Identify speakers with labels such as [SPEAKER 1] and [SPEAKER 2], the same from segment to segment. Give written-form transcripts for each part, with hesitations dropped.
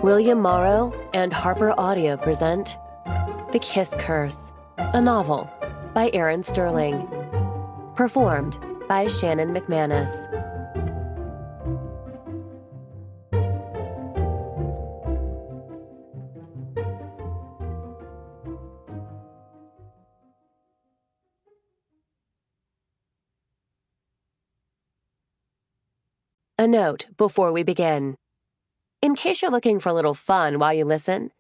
[SPEAKER 1] William Morrow and HarperAudio present The Kiss Curse, a novel by Erin Sterling. Performed by Shannon Mcmanus. A note before we begin. In case you're looking for a little fun while you listen,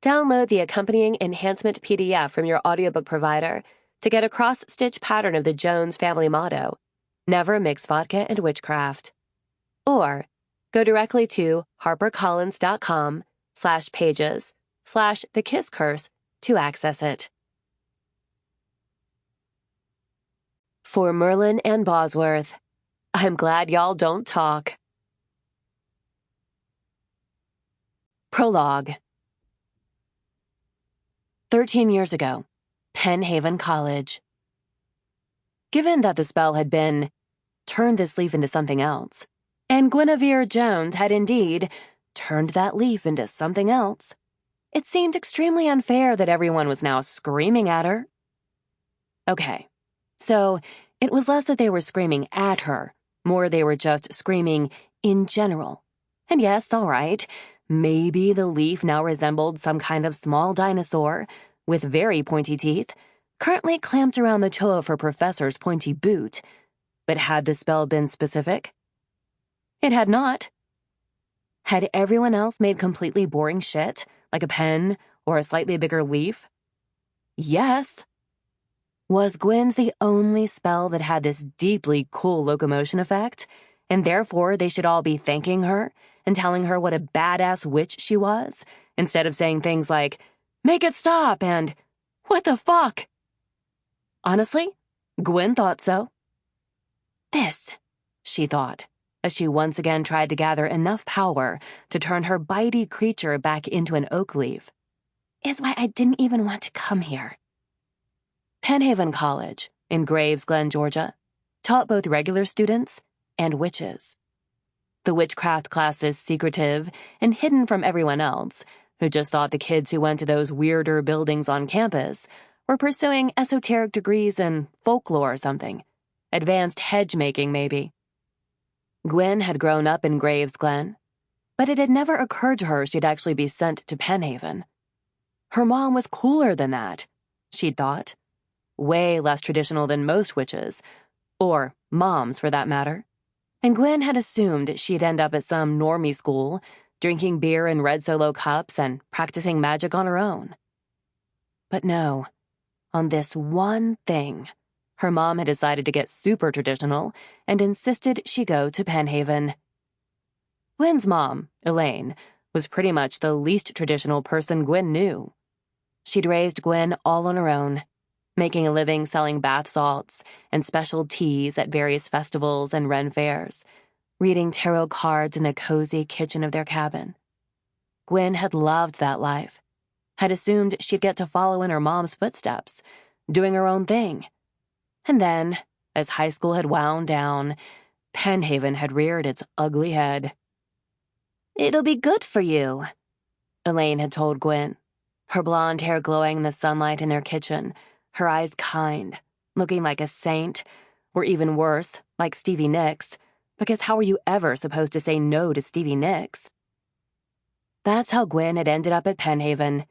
[SPEAKER 1] download the accompanying enhancement PDF from your audiobook provider to get a cross-stitch pattern of the Jones family motto, never mix vodka and witchcraft. Or go directly to harpercollins.com/pages/The Kiss Curse to access it. For Merlin and Bosworth, I'm glad y'all don't talk. Prologue. 13 years ago, Penhaven College. Given that the spell had been, turned this leaf into something else, and Gwyn Jones had indeed turned that leaf into something else, it seemed extremely unfair that everyone was now screaming at her. Okay, so it was less that they were screaming at her, more they were just screaming in general. And yes, all right, maybe the leaf now resembled some kind of small dinosaur with very pointy teeth, currently clamped around the toe of her professor's pointy boot. But had the spell been specific? It had not. Had everyone else made completely boring shit, like a pen or a slightly bigger leaf? Yes. Was Gwyn's the only spell that had this deeply cool locomotion effect, and therefore they should all be thanking her and telling her what a badass witch she was, instead of saying things like, "Make it stop," and "What the fuck?" Honestly, Gwyn thought so. This, she thought, as she once again tried to gather enough power to turn her bitey creature back into an oak leaf, is why I didn't even want to come here. Penhaven College, in Graves Glen, Georgia, taught both regular students and witches. The witchcraft classes secretive and hidden from everyone else, who just thought the kids who went to those weirder buildings on campus were pursuing esoteric degrees in folklore or something. Advanced hedge-making, maybe. Gwyn had grown up in Graves Glen, but it had never occurred to her she'd actually be sent to Penhaven. Her mom was cooler than that, she'd thought. Way less traditional than most witches, or moms for that matter. And Gwyn had assumed she'd end up at some normie school, drinking beer in red Solo cups and practicing magic on her own. But no, on this one thing, her mom had decided to get super traditional and insisted she go to Penhaven. Gwyn's mom, Elaine, was pretty much the least traditional person Gwyn knew. She'd raised Gwyn all on her own, making a living selling bath salts and special teas at various festivals and Ren fairs, reading tarot cards in the cozy kitchen of their cabin. Gwyn had loved that life, had assumed she'd get to follow in her mom's footsteps, doing her own thing. And then, as high school had wound down, Penhaven had reared its ugly head. "It'll be good for you," Elaine had told Gwyn, her blonde hair glowing in the sunlight in their kitchen, her eyes kind, looking like a saint, or even worse, like Stevie Nicks, because how were you ever supposed to say no to Stevie Nicks? That's how Gwyn had ended up at Penhaven,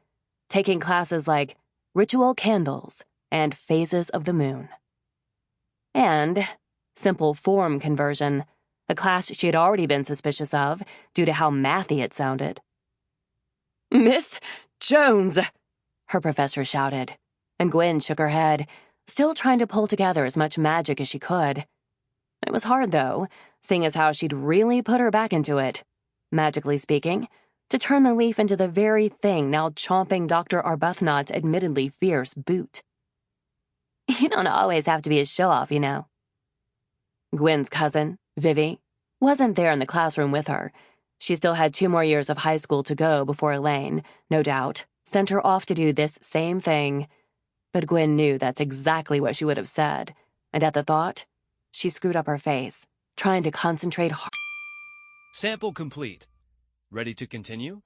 [SPEAKER 1] taking classes like Ritual Candles and Phases of the Moon. And Simple Form Conversion, a class she had already been suspicious of due to how mathy it sounded. "Miss Jones!" her professor shouted, and Gwyn shook her head, still trying to pull together as much magic as she could. It was hard, though, seeing as how she'd really put her back into it, magically speaking, to turn the leaf into the very thing now chomping Dr. Arbuthnot's admittedly fierce boot. "You don't always have to be a show-off, you know." Gwyn's cousin, Vivi, wasn't there in the classroom with her. She still had 2 more years of high school to go before Elaine, no doubt, sent her off to do this same thing. But Gwyn knew that's exactly what she would have said, and at the thought, she screwed up her face, trying to concentrate hard.
[SPEAKER 2] Sample complete. Ready to continue?